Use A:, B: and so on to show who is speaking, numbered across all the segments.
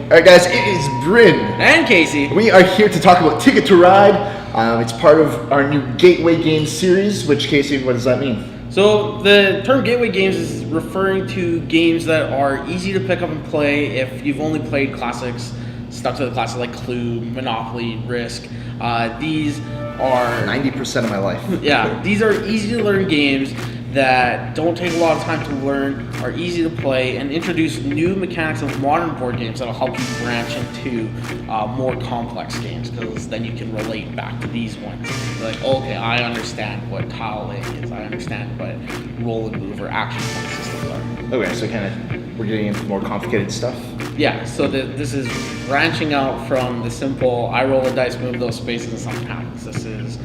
A: Alright guys, it is Bryn.
B: And Casey.
A: We are here to talk about Ticket to Ride. It's part of our new Gateway Games series, which, Casey, what does that mean?
B: So the term Gateway Games is referring to games that are easy to pick up and play if you've only played classics, stuck to the classics like Clue, Monopoly, Risk. These are
A: 90% of my life.
B: Yeah, these are easy to learn games that don't take a lot of time to learn, are easy to play, and introduce new mechanics of modern board games that'll help you branch into more complex games, because then you can relate back to these ones. Like, okay, I understand what tile laying is, I understand what roll and move or action point systems are.
A: Okay, so we're getting into more complicated stuff?
B: Yeah, so this is branching out from the simple, I roll a dice, move those spaces, and something happens. This is,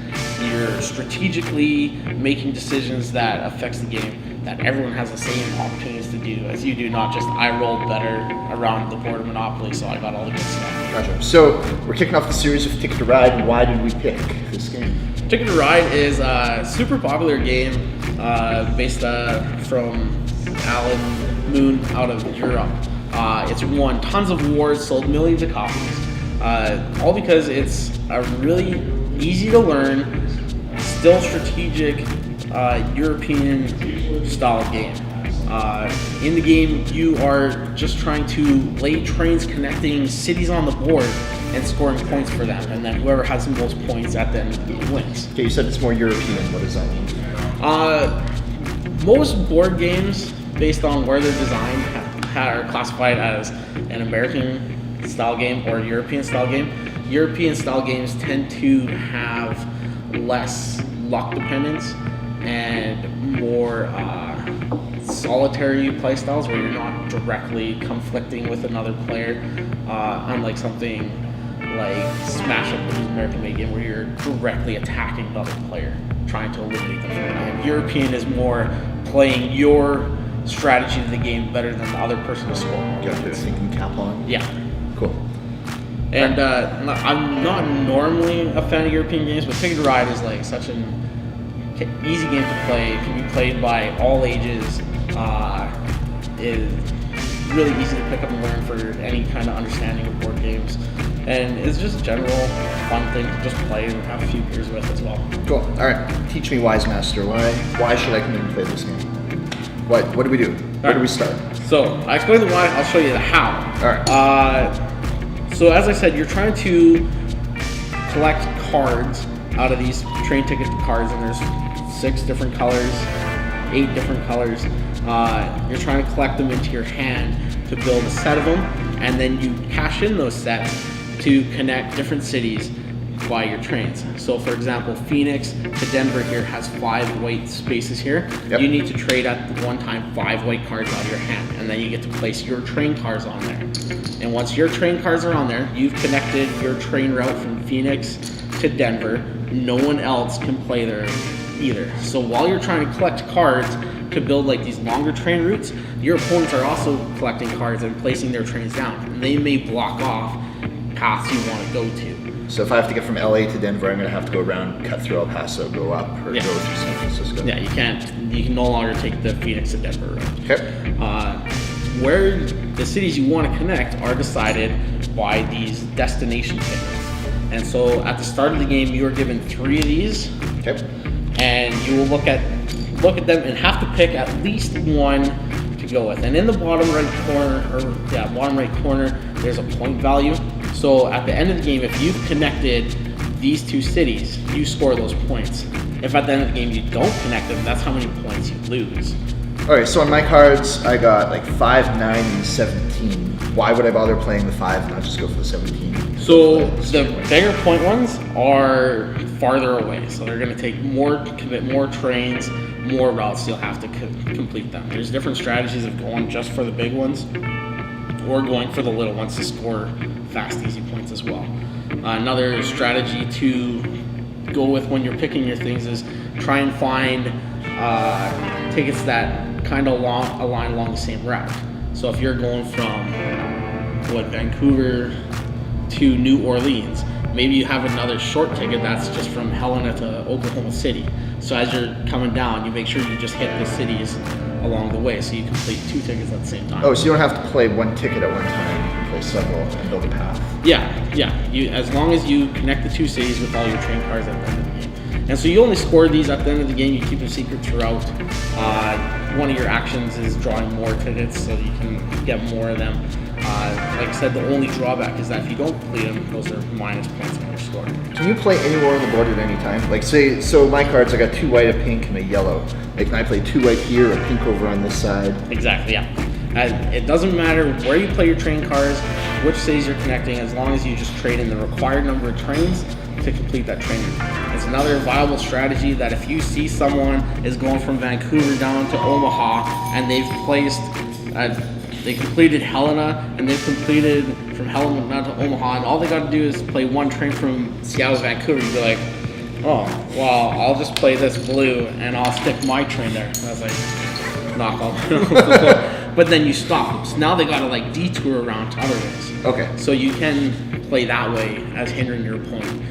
B: you're strategically making decisions that affects the game, that everyone has the same opportunities to do as you do, not just I rolled better around the board of Monopoly, so I got all the good stuff.
A: Gotcha. So we're kicking off the series with Ticket to Ride. Why did we pick this game?
B: Ticket to Ride is a super popular game based from Alan Moon out of Europe. It's won tons of awards, sold millions of copies, all because it's a really easy to learn, still strategic European style game. In the game, you are just trying to lay trains connecting cities on the board and scoring points for them, and then whoever has the most points at the end of the game wins.
A: Okay, you said it's more European. What does that mean?
B: Most board games, based on where they're designed, are classified as an American style game or European style game. European style games tend to have less luck dependence and more solitary play styles where you're not directly conflicting with another player, unlike something like Smash Up, which is an American made game where you're directly attacking the other player, trying to eliminate them from the game. European is more playing your strategy of the game better than the other person to score.
A: Gotcha. So you can cap on?
B: Yeah.
A: Cool.
B: And I'm not normally a fan of European games, but Ticket to Ride is like such an easy game to play. It can be played by all ages. Is really easy to pick up and learn for any kind of understanding of board games. And it's just a general fun thing to just play and have a few beers with as well.
A: Cool. All right. Teach me, Wise Master. Why should I come in and play this game? What do we do? Where do we start?
B: So I explained the why. I'll show you the how.
A: All right.
B: So as I said, you're trying to collect cards out of these train ticket cards, and there's 6 different colors, 8 different colors. You're trying to collect them into your hand to build a set of them, and then you cash in those sets to connect different cities by your trains. So for example, Phoenix to Denver here has 5 white spaces here.
A: Yep.
B: You need to trade at one time 5 white cards out of your hand, and then you get to place your train cars on there. And once your train cars are on there, you've connected your train route from Phoenix to Denver. No one else can play there either. So while you're trying to collect cards to build like these longer train routes, your opponents are also collecting cards and placing their trains down. And they may block off paths you want to go to.
A: So if I have to get from LA to Denver, I'm going to have to go around, cut through El Paso, go up, or go through San Francisco.
B: Yeah, you can no longer take the Phoenix to Denver route.
A: Okay.
B: Where the cities you want to connect are decided by these destination tickets. And so at the start of the game, you are given 3 of these.
A: Okay.
B: And you will look at them and have to pick at least one to go with. And in the bottom right corner, there's a point value. So at the end of the game, if you've connected these 2 cities, you score those points. If at the end of the game you don't connect them, that's how many points you lose.
A: Alright, so on my cards, I got like 5, 9, and 17. Why would I bother playing the 5 and not just go for the 17?
B: So the bigger point ones are farther away. So they're going to take commit more trains, more routes. You'll have to complete them. There's different strategies of going just for the big ones or going for the little ones to score fast, easy points as well. Another strategy to go with when you're picking your things is try and find tickets that kind of align along the same route. So if you're going from Vancouver to New Orleans, maybe you have another short ticket that's just from Helena to Oklahoma City. So as you're coming down, you make sure you just hit the cities along the way, so you complete 2 tickets at the same time.
A: Oh, so you don't have to play one ticket at one time. You can play several and build a path.
B: Yeah. You, as long as you connect the two cities with all your train cars at the end of the game. And so you only score these at the end of the game. You keep them secret throughout. One of your actions is drawing more tickets so you can get more of them. Like I said, the only drawback is that if you don't complete them, those are minus points on your score.
A: Can you play anywhere on the board at any time? Like say, so my cards, I got 2 white, a pink, and a yellow. Like can I play 2 white here, a pink over on this side?
B: Exactly, yeah. It doesn't matter where you play your train cars, which cities you're connecting, as long as you just trade in the required number of trains to complete that train. It's another viable strategy that if you see someone is going from Vancouver down to Omaha and they've placed, they completed Helena and they've completed from Helena down to Omaha, and all they got to do is play one train from Seattle to Vancouver, you'd be like, oh, well, I'll just play this blue and I'll stick my train there. And I was like, knock on. But then you stop. So now they got to like detour around to other ways.
A: Okay.
B: So you can play that way as hindering your opponent.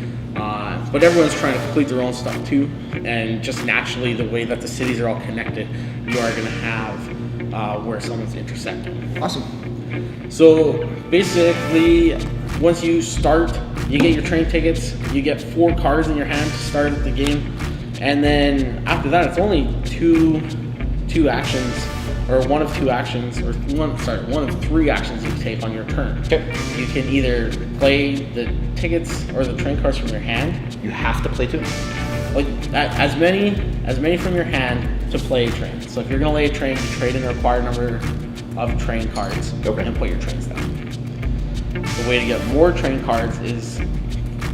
B: But everyone's trying to complete their own stuff too, and just naturally the way that the cities are all connected, you are going to have where someone's intersecting.
A: Awesome.
B: So basically, once you start, you get your train tickets, you get 4 cards in your hand to start the game, and then after that it's only two actions, or one of 2 actions, or one of 3 actions you take on your turn.
A: Okay.
B: You can either play the tickets or the train cards from your hand.
A: You have to play 2?
B: Like as many from your hand to play a train. So if you're gonna lay a train, you trade in the required number of train cards and put your trains down. The way to get more train cards is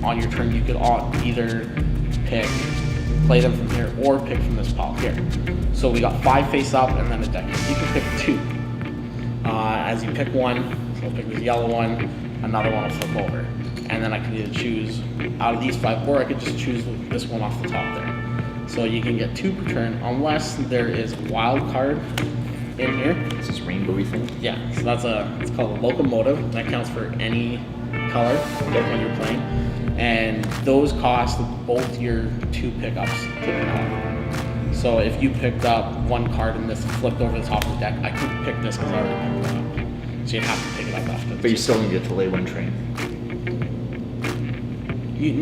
B: on your turn. You could either play them from here or pick from this pile here. So we got 5 face up and then a deck. You can pick 2. As you pick one, so I'll pick this yellow one, another one will flip over. And then I could either choose out of these 5, or I could just choose this one off the top there. So you can get 2 per turn unless there is a wild card in here.
A: This is rainbowy thing?
B: Yeah, so it's called a locomotive. That counts for any color when you're playing. And those cost both your 2 pickups to pick up. So if you picked up 1 card and this flipped over the top of the deck, I couldn't pick this because I already picked it up. So you'd have to pick it up after.
A: But you still need to lay 1 train.
B: You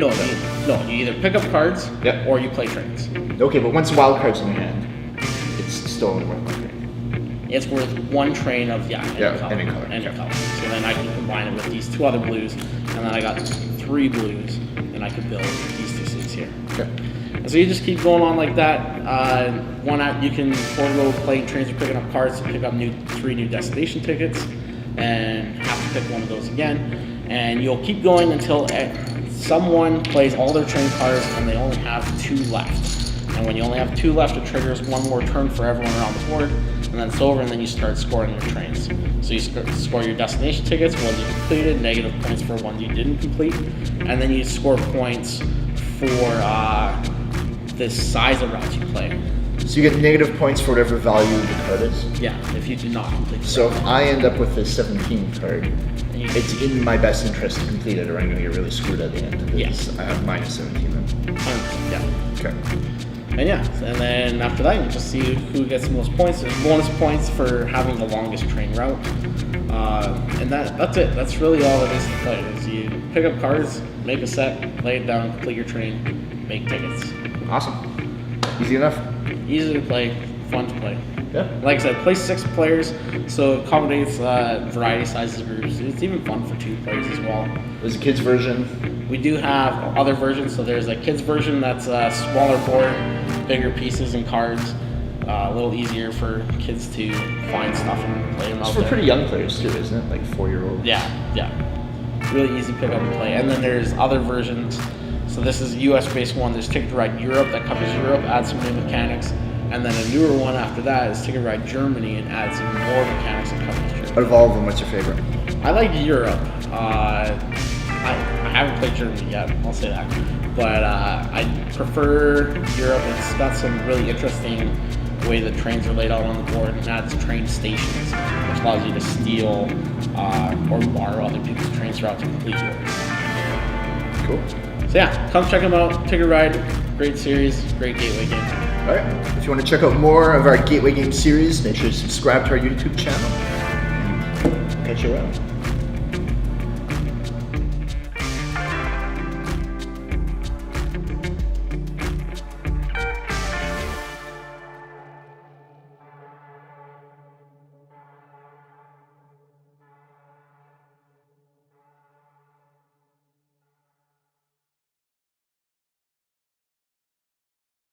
B: either pick up cards or you play trains.
A: Okay, but once wild card's in your hand, it's still only worth 1 train.
B: It's worth 1 train of any color.
A: Any color.
B: So then I can combine it with these 2 other blues, and then I got 3 blues, and I could build these 2 cities here.
A: Okay.
B: And so you just keep going on like that. You can forego playing trains or picking up cards to pick up 3 new destination tickets, and have to pick one of those again. And you'll keep going until someone plays all their train cards and they only have 2 left. And when you only have 2 left, it triggers 1 more turn for everyone around the board, and then it's over, and then you start scoring your trains. So you score your destination tickets, ones you completed, negative points for ones you didn't complete, and then you score points for the size of routes you play.
A: So you get negative points for whatever value the card is?
B: Yeah, if you do not complete the
A: So if I end up with a 17 card, it's in my best interest to complete it, or I'm going to get really screwed at the end.
B: Yes.
A: I have minus 17 then.
B: 100%, yeah.
A: Okay.
B: And then after that, you just see who gets the most points. There's bonus points for having the longest train route. And that's it. That's really all it is to play. Is you pick up cards, make a set, lay it down, complete your train, make tickets.
A: Awesome. Easy enough.
B: Easy to play, fun to play.
A: Yeah.
B: Like I said, play 6 players, so it accommodates variety sizes of groups. It's even fun for 2 players as well.
A: There's a kid's version.
B: We do have other versions. So there's a kids version that's a smaller board, bigger pieces and cards, a little easier for kids to find stuff and play them out
A: It's for
B: there.
A: pretty young players too, isn't it? Like 4-year-olds.
B: Yeah. Really easy to pick up and play. And then there's other versions. So this is a US-based one. There's Ticket to Ride Europe that covers Europe, adds some new mechanics. And then a newer one after that is Ticket to Ride Germany and adds some more mechanics and covers Germany.
A: Out of all of them, what's your favorite?
B: I like Europe. I haven't played Germany yet, I'll say that. But I prefer Europe. It's got some really interesting way the trains are laid out on the board, and adds train stations, which allows you to steal or borrow other people's trains throughout to complete yours.
A: Cool.
B: So yeah, come check them out. Ticket to Ride, great series, great gateway game.
A: Alright, if you want to check out more of our Gateway Game series, make sure to subscribe to our YouTube channel. Catch you around.